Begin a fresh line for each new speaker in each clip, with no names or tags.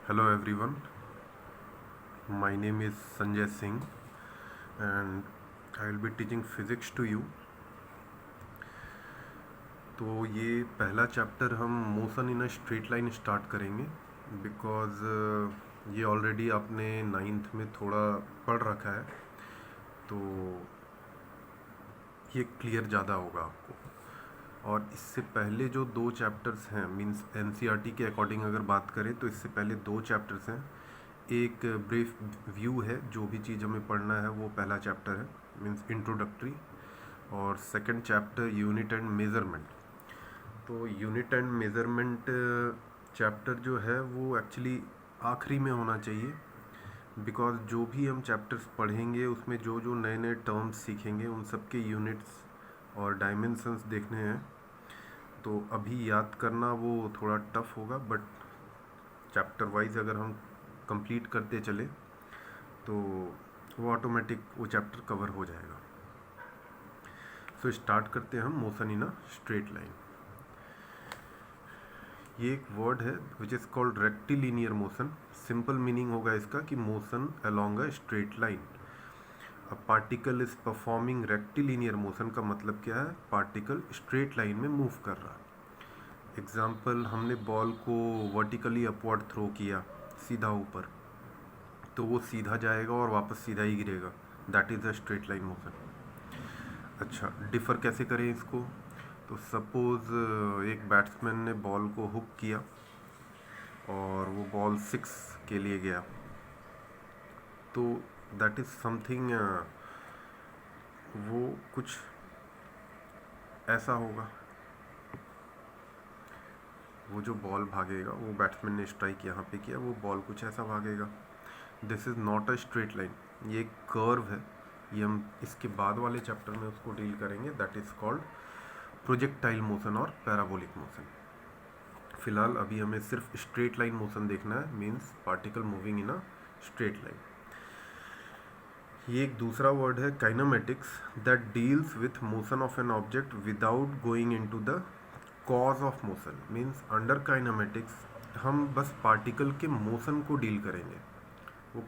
Hello everyone, my name is Sanjay Singh and I will be teaching physics to you. तो ये पहला chapter हम motion in a straight line start करेंगे because ये already आपने ninth में थोड़ा पढ़ रखा है, तो ये क्लियर ज़्यादा होगा आपको। और इससे पहले जो दो चैप्टर्स हैं, मींस एनसीईआरटी के अकॉर्डिंग अगर बात करें तो इससे पहले दो चैप्टर्स हैं। एक ब्रीफ व्यू है, जो भी चीज़ हमें पढ़ना है वो पहला चैप्टर है, मींस इंट्रोडक्टरी, और second chapter unit and measurement. तो यूनिट एंड मेज़रमेंट चैप्टर जो है वो एक्चुअली आखिरी में होना चाहिए, बिकॉज जो भी हम चैप्टर्स पढ़ेंगे उसमें जो जो नए नए टर्म्स सीखेंगे उन सब के यूनिट्स और डायमेंशंस देखने हैं। तो अभी याद करना वो थोड़ा टफ होगा, बट चैप्टर वाइज अगर हम कंप्लीट करते चले तो वो ऑटोमेटिक वो चैप्टर कवर हो जाएगा। सो स्टार्ट करते हैं हम motion in a straight line. ये एक वर्ड है which is called rectilinear motion. Simple meaning होगा इसका कि motion along a straight line. A particle is performing rectilinear motion का मतलब क्या है? पार्टिकल स्ट्रेट लाइन में मूव कर रहा है। एग्जाम्पल, हमने बॉल को वर्टिकली अपवर्ड थ्रो किया, सीधा ऊपर, तो वो सीधा जाएगा और वापस सीधा ही गिरेगा। That is a straight line motion. अच्छा, डिफ़र कैसे करें इसको? तो सपोज़ एक बैट्समैन ने बॉल को हुक किया और वो बॉल 6 के लिए गया, तो दैट इज़ समथिंग, वो कुछ ऐसा होगा। वो जो बॉल भागेगा, वो बैट्समैन ने स्ट्राइक यहाँ पे किया, वो बॉल कुछ ऐसा भागेगा। This is not a straight line, ये एक कर्व है। ये हम इसके बाद वाले चैप्टर में उसको डील करेंगे। That is called projectile motion और पैराबोलिक मोशन। फिलहाल अभी हमें सिर्फ स्ट्रेट लाइन मोशन देखना है, means particle moving in a straight line. ये एक दूसरा वर्ड है kinematics, that deals with motion of an object without going into the cause of motion. Means under kinematics हम बस पार्टिकल के मोशन को डील करेंगे, वो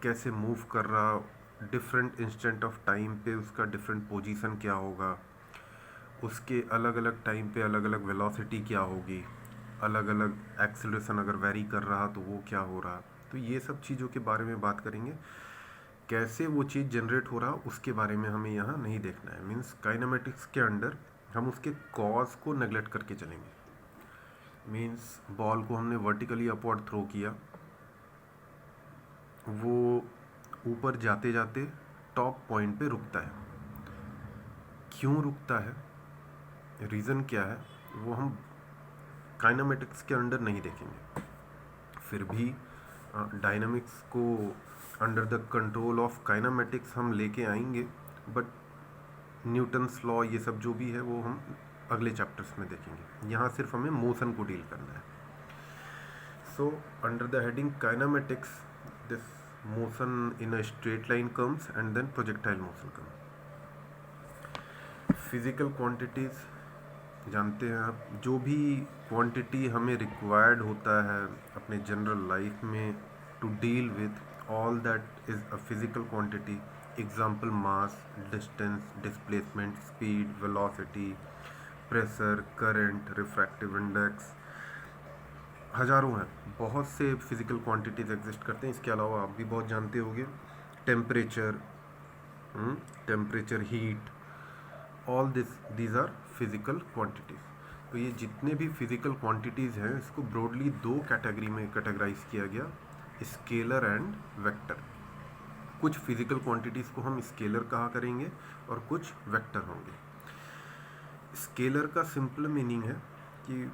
कैसे मूव कर रहा, डिफरेंट इंस्टेंट ऑफ टाइम पे उसका डिफरेंट पोजीशन क्या होगा, उसके अलग अलग टाइम पे अलग अलग वेलोसिटी क्या होगी, अलग अलग एक्सेलरेशन अगर वेरी कर रहा तो वो क्या हो रहा। तो ये सब चीज़ों के बारे में बात करेंगे। कैसे वो चीज़ जनरेट हो रहा उसके बारे में हमें यहाँ नहीं देखना है। मीन्स काइनेमेटिक्स के अंडर हम उसके कॉज को नेगलेक्ट करके चलेंगे। मीन्स बॉल को हमने वर्टिकली अपवर्ड थ्रो किया, वो ऊपर जाते जाते टॉप पॉइंट पे रुकता है। क्यों रुकता है, रीज़न क्या है, वो हम काइनेमेटिक्स के अंडर नहीं देखेंगे। फिर भी डायनामिक्स को under the control of kinematics हम लेके आएंगे, बट न्यूटन्स लॉ ये सब जो भी है वो हम अगले चैप्टर्स में देखेंगे। यहाँ सिर्फ हमें मोशन को डील करना है। So under the heading kinematics, this motion in a straight line comes and then projectile motion comes. Physical quantities जानते हैं आप, जो भी क्वांटिटी हमें रिक्वायर्ड होता है अपने जनरल लाइफ में to deal with all that is a physical quantity. Example, mass, distance, displacement, speed, velocity, pressure, current, refractive index, हज़ारों हैं। बहुत से फिजिकल क्वांटिटीज़ एग्जिस्ट करते हैं। इसके अलावा आप भी बहुत जानते होंगे, temperature, heat, all these are physical quantities. तो ये जितने भी फिजिकल क्वांटिटीज़ हैं इसको ब्रॉडली दो कैटेगरी में कैटेगराइज किया गया, स्केलर एंड वेक्टर। कुछ फिजिकल क्वांटिटीज़ को हम स्केलर कहा करेंगे और कुछ वेक्टर होंगे। स्केलर का सिंपल मीनिंग है कि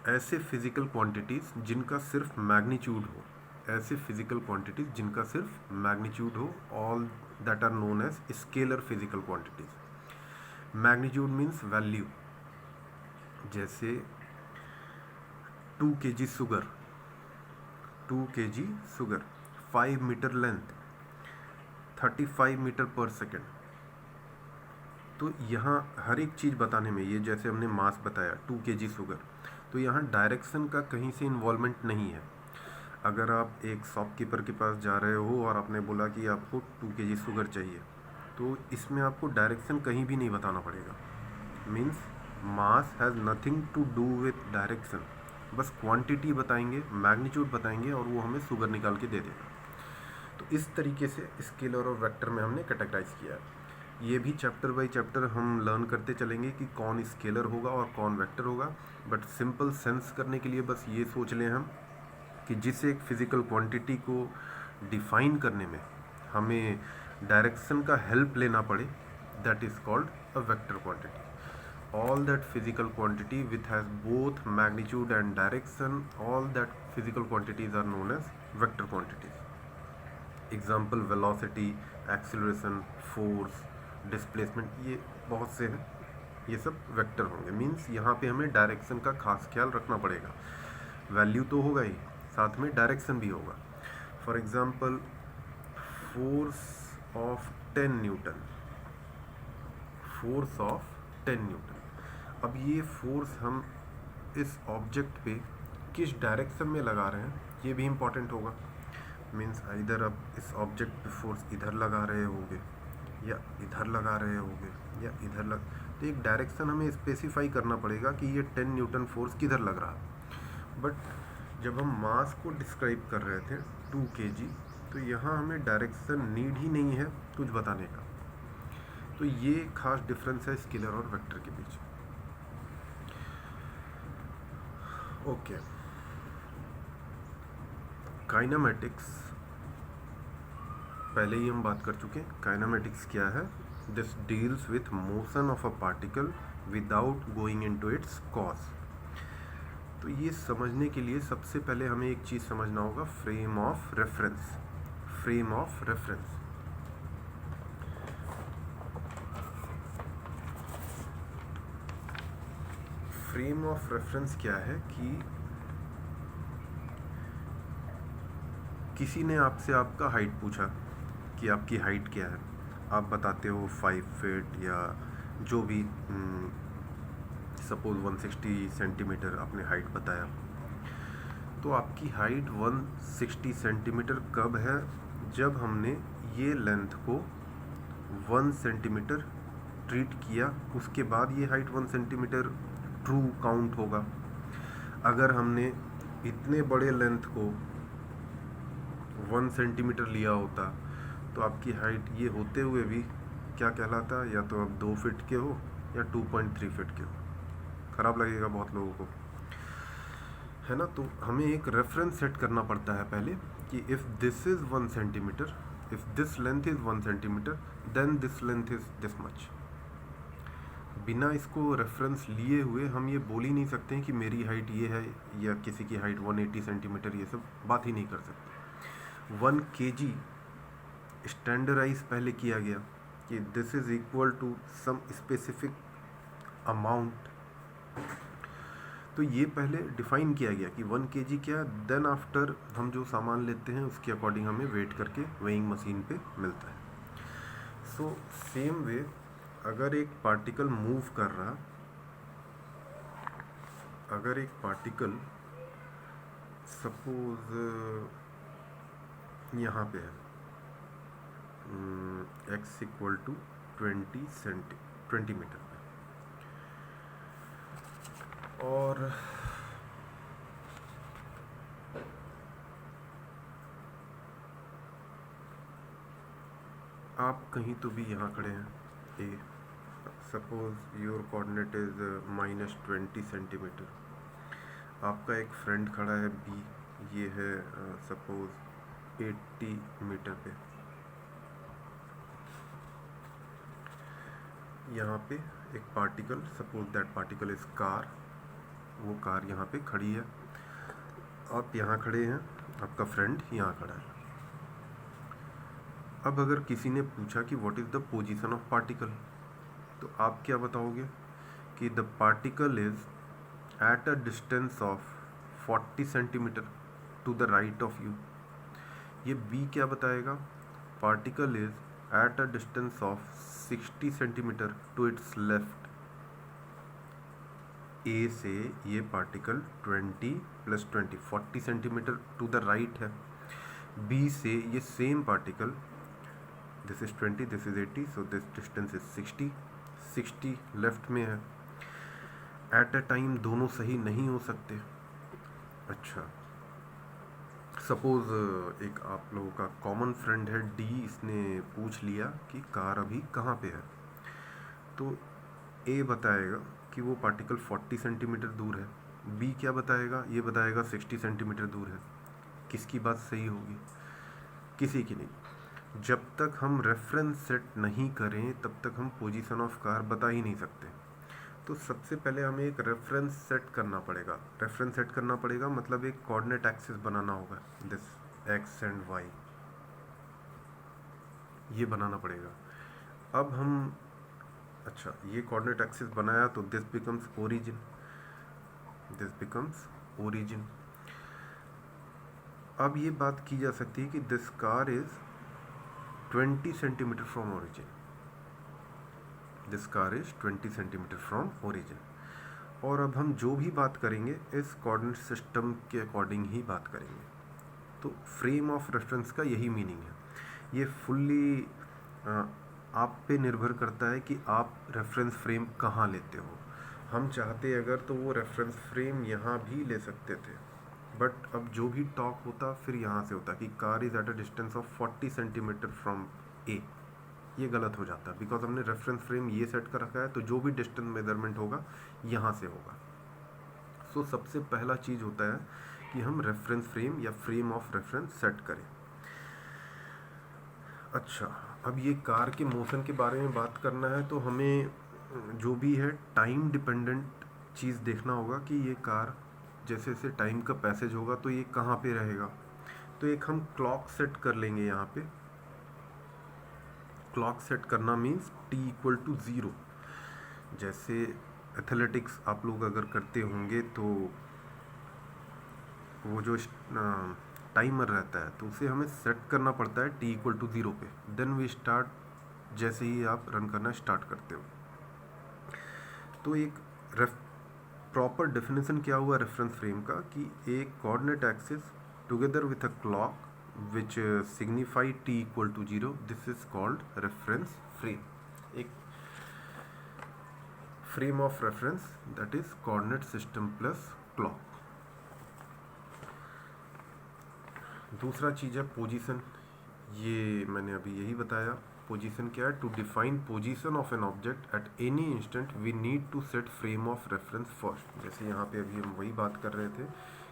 ऐसे फिजिकल क्वांटिटीज़ जिनका सिर्फ मैग्नीट्यूड हो, ऐसे फिजिकल क्वांटिटीज़ जिनका सिर्फ मैग्नीट्यूड हो, all that are known as scalar physical quantities. Magnitude means value, जैसे 2 kg sugar, 2 kg sugar, 5 metre length, 35 metre per second. तो यहाँ हर एक चीज़ बताने में, ये जैसे हमने मास बताया 2 kg शुगर, तो यहाँ डायरेक्शन का कहीं से इन्वॉल्वमेंट नहीं है। अगर आप एक शॉपकीपर के पास जा रहे हो और आपने बोला कि आपको 2 kg शुगर चाहिए, तो इसमें आपको डायरेक्शन कहीं भी नहीं बताना पड़ेगा। Means mass has nothing to do with direction, बस क्वांटिटी बताएंगे, मैग्नीट्यूड बताएंगे और वो हमें शुगर निकाल के दे देगा। तो इस तरीके से स्केलर और वेक्टर में हमने कैटेगराइज किया है। ये भी चैप्टर बाय चैप्टर हम लर्न करते चलेंगे कि कौन स्केलर होगा और कौन वेक्टर होगा, बट सिंपल सेंस करने के लिए बस ये सोच लें हम कि जिस एक फिज़िकल क्वांटिटी को डिफाइन करने में हमें डायरेक्शन का हेल्प लेना पड़े, that is called a vector quantity. All that physical quantity which has both magnitude and direction, all that physical quantities are known as vector quantities. Example velocity, acceleration, force, displacement, ये बहुत से हैं, ये सब vector होंगे. Means यहाँ पे हमें डायरेक्शन का खास ख्याल रखना पड़ेगा. वैल्यू तो होगा ही, साथ में डायरेक्शन भी होगा. For example force of 10 Newton, force of 10 Newton. अब ये फोर्स हम इस ऑब्जेक्ट पे किस डायरेक्शन में लगा रहे हैं ये भी इम्पॉर्टेंट होगा. मीन्स इधर अब इस ऑब्जेक्ट पे फोर्स इधर लगा रहे होंगे या इधर लगा रहे होंगे या इधर तो एक डायरेक्शन हमें स्पेसिफाई करना पड़ेगा कि ये 10 न्यूटन फोर्स किधर लग रहा है. बट जब हम मास को डिस्क्राइब कर रहे थे 2 kg, तो यहाँ हमें डायरेक्शन नीड ही नहीं है कुछ बताने का. तो ये खास डिफरेंस है स्केलर और वेक्टर के बीच. ओके, काइनेमेटिक्स पहले ही हम बात कर चुके हैं. काइनेमेटिक्स क्या है? This deals with motion of a particle without going into its cause. तो ये समझने के लिए सबसे पहले हमें एक चीज़ समझना होगा, frame of reference. Frame of reference frame of reference क्या है कि किसी ने आपसे आपका हाइट पूछा कि आपकी हाइट क्या है. आप बताते हो 5 फीट या जो भी, सपोज 160 सेंटीमीटर आपने हाइट बताया. तो आपकी हाइट 160 सेंटीमीटर कब है? जब हमने ये लेंथ को 1 सेंटीमीटर ट्रीट किया, उसके बाद ये हाइट 1 सेंटीमीटर ट्रू काउंट होगा. अगर हमने इतने बड़े लेंथ को 1 सेंटीमीटर लिया होता तो आपकी हाइट ये होते हुए भी क्या कहलाता? या तो आप 2 फीट के हो या 2.3 फीट के हो. ख़राब लगेगा बहुत लोगों को, है ना. तो हमें एक रेफरेंस सेट करना पड़ता है पहले कि if this is 1 centimetre, if this length is 1 centimetre, then this length is this much. बिना इसको रेफरेंस लिए हुए हम ये बोल ही नहीं सकते हैं कि मेरी हाइट ये है या किसी की हाइट 180 सेंटीमीटर, ये सब बात ही नहीं कर सकते. 1 kg स्टैंडर्डाइज पहले किया गया कि this is equal to some specific amount. तो ये पहले डिफाइन किया गया कि 1 kg क्या. देन आफ्टर हम जो सामान लेते हैं उसके अकॉर्डिंग हमें वेट करके वेइंग मशीन पे मिलता है. सो सेम वे अगर एक पार्टिकल मूव कर रहा, अगर एक पार्टिकल सपोज यहाँ पे है x इक्वल टू 20 मीटर पे, और आप कहीं तो भी यहाँ खड़े हैं. A suppose your coordinate is -20 centimetre. आपका एक फ्रेंड खड़ा है बी, ये है सपोज 80 मीटर पे. यहाँ पे एक particle, suppose that particle is car, वो कार यहाँ पे खड़ी है. आप यहाँ खड़े हैं, आपका फ्रेंड यहाँ खड़ा है. अब अगर किसी ने पूछा कि what is the position of particle, तो आप क्या बताओगे कि the particle is at a distance of 40 centimetre to the right of you. ये बी क्या बताएगा? Particle is at a distance of 60 centimetre to its left. A से ये particle 20 + 20 40 centimetre to the right है। बी से ये same particle, this is 20, this is 80, so this distance is 60 left में है। एट अ टाइम दोनों सही नहीं हो सकते। अच्छा, सपोज एक आप लोगों का कॉमन फ्रेंड है डी, इसने पूछ लिया कि कार अभी कहाँ पे है। तो ए बताएगा कि वो पार्टिकल 40 सेंटीमीटर दूर है, बी क्या बताएगा, ये बताएगा 60 सेंटीमीटर दूर है। किसकी बात सही होगी? किसी की नहीं। जब तक हम रेफरेंस सेट नहीं करें तब तक हम पोजीशन ऑफ कार बता ही नहीं सकते। तो सबसे पहले हमें एक रेफरेंस सेट करना पड़ेगा। रेफरेंस सेट करना पड़ेगा मतलब एक कोऑर्डिनेट एक्सिस बनाना होगा, दिस एक्स एंड वाई, ये बनाना पड़ेगा। अब हम, अच्छा, ये कोऑर्डिनेट एक्सिस बनाया तो this becomes origin, this becomes origin. अब ये बात की जा सकती है कि this car is 20 centimetre from origin, this car is 20 centimetre from origin. और अब हम जो भी बात करेंगे इस कोऑर्डिनेट सिस्टम के अकॉर्डिंग ही बात करेंगे। तो फ्रेम ऑफ रेफरेंस का यही मीनिंग है। ये फुल्ली आप पे निर्भर करता है कि आप रेफरेंस फ्रेम कहाँ लेते हो। हम चाहते अगर तो वो रेफरेंस फ्रेम यहाँ भी ले सकते थे, बट अब जो भी टॉक होता फिर यहाँ से होता कि car is at a distance of 40 centimetre from A. ये गलत हो जाता है बिकॉज हमने रेफरेंस फ्रेम ये सेट कर रखा है, तो जो भी डिस्टेंस मेजरमेंट होगा यहाँ से होगा। सो सबसे पहला चीज़ होता है कि हम रेफरेंस फ्रेम या फ्रेम ऑफ रेफरेंस सेट करें। अच्छा, अब ये कार के मोशन के बारे में बात करना है तो हमें जो भी है टाइम डिपेंडेंट चीज़ देखना होगा कि ये कार जैसे जैसे टाइम का पैसेज होगा तो ये कहाँ पे रहेगा। तो एक हम क्लॉक सेट कर लेंगे यहाँ पे। क्लॉक सेट करना मीन्स t = 0। जैसे एथलेटिक्स आप लोग अगर करते होंगे तो वो जो टाइमर रहता है तो उसे हमें सेट करना पड़ता है t = 0 पे, देन वी स्टार्ट, जैसे ही आप रन करना स्टार्ट करते हो। तो एक प्रॉपर डेफिनेशन क्या हुआ रेफरेंस फ्रेम का कि एक coordinate axis together with a clock which signify t = 0, this is called reference frame. एक frame of reference that is coordinate system plus clock. दूसरा चीज़ है पोजीशन। ये मैंने अभी यही बताया। पोजीशन क्या है? To define position of an object at any instant we need to set frame of reference first. जैसे यहाँ पे अभी हम वही बात कर रहे थे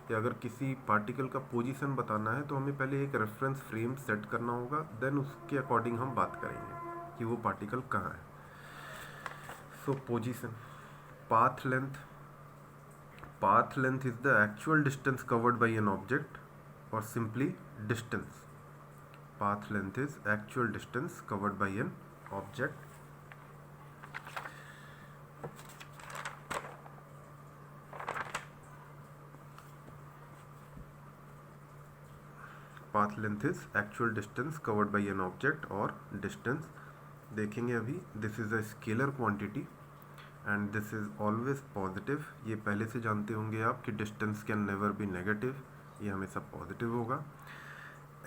कि अगर किसी पार्टिकल का पोजीशन बताना है तो हमें पहले एक रेफरेंस फ्रेम सेट करना होगा, देन उसके अकॉर्डिंग हम बात करेंगे कि वो पार्टिकल कहाँ है। सो position, path length. Path length is the actual distance covered by an object or simply distance. Path length is actual distance covered by an object. Path length is actual distance covered by an object or distance. देखेंगे अभी, this is a scalar quantity and this is always positive. ये पहले से जानते होंगे आप कि distance can never be negative, ये हमेशा पॉजिटिव होगा।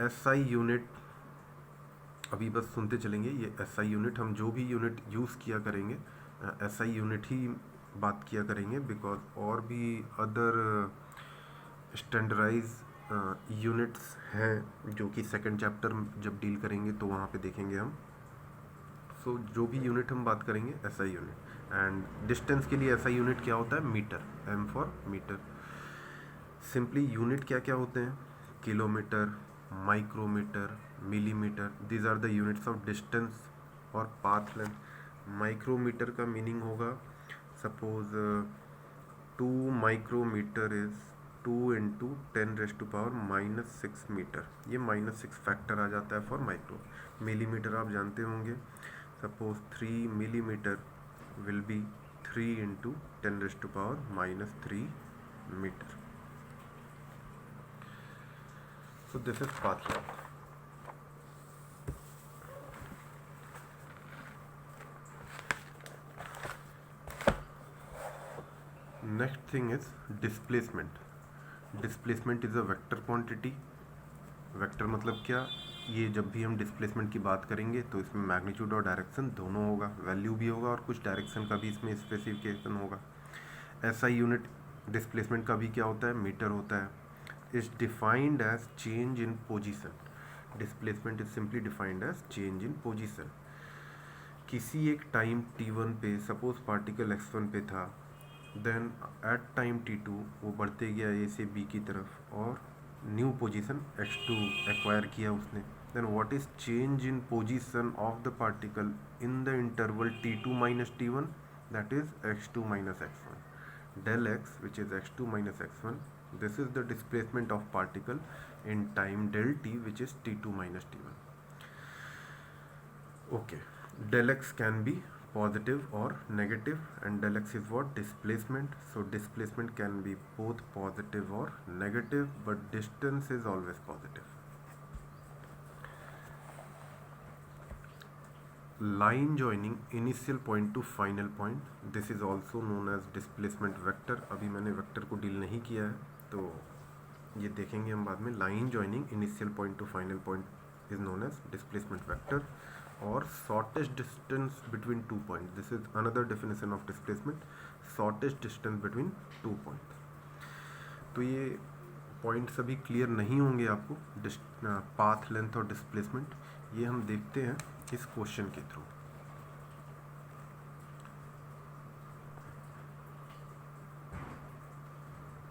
SI यूनिट अभी बस सुनते चलेंगे। ये SI यूनिट हम जो भी यूनिट यूज़ किया करेंगे SI यूनिट ही बात किया करेंगे, बिकॉज और भी अदर स्टैंडर्डाइज यूनिट्स हैं जो कि सेकंड चैप्टर जब डील करेंगे तो वहाँ पे देखेंगे हम। सो जो भी यूनिट हम बात करेंगे SI यूनिट। एंड डिस्टेंस के लिए SI यूनिट क्या होता है? Metre, M for metre. Simply unit क्या क्या होते हैं? Kilometre, micrometre, millimetre, these are the units of distance और पाथ लेंथ। माइक्रोमीटर का मीनिंग होगा सपोज 2 माइक्रोमीटर इज 2 × 10⁻⁻6 मीटर। ये -6 फैक्टर आ जाता है फॉर माइक्रो। मिलीमीटर आप जानते होंगे, suppose 3 millimetre will be 3 × 10⁻³ metre. So this is path length. Next thing is displacement. Displacement is a vector quantity. Vector मतलब क्या, ये जब भी हम डिस्प्लेसमेंट की बात करेंगे तो इसमें मैग्नीट्यूड और डायरेक्शन दोनों होगा, वैल्यू भी होगा और कुछ डायरेक्शन का भी इसमें स्पेसिफिकेशन होगा. एसआई यूनिट डिस्प्लेसमेंट का भी क्या होता है, मीटर होता है. Is defined as change in position. Displacement is simply defined as change in position. किसी एक टाइम t1 पे सपोज पार्टिकल x1 पे था, देन एट टाइम t2 वो बढ़ते गया a से b की तरफ और न्यू पोजीशन x2 एक्वायर किया उसने. Then what is change in position of the particle in the interval t2 minus t1, that is x2 minus x1. del x which is x2 minus x1, this is the displacement of particle in time del t which is t2 minus t1. Okay, del x can be positive or negative and del x is what, displacement. So displacement can be both positive or negative, but distance is always positive. Line joining initial point to final point, this is also known as displacement vector. अभी मैंने vector को deal नहीं किया है तो ये देखेंगे हम बाद में. Line joining initial point to final point is known as displacement vector. और shortest distance between two point, this is another definition of displacement, shortest distance between two point. तो ये पॉइंट्स अभी क्लियर नहीं होंगे आपको, पाथ लेंथ और displacement, ये हम देखते हैं इस क्वेश्चन के थ्रू.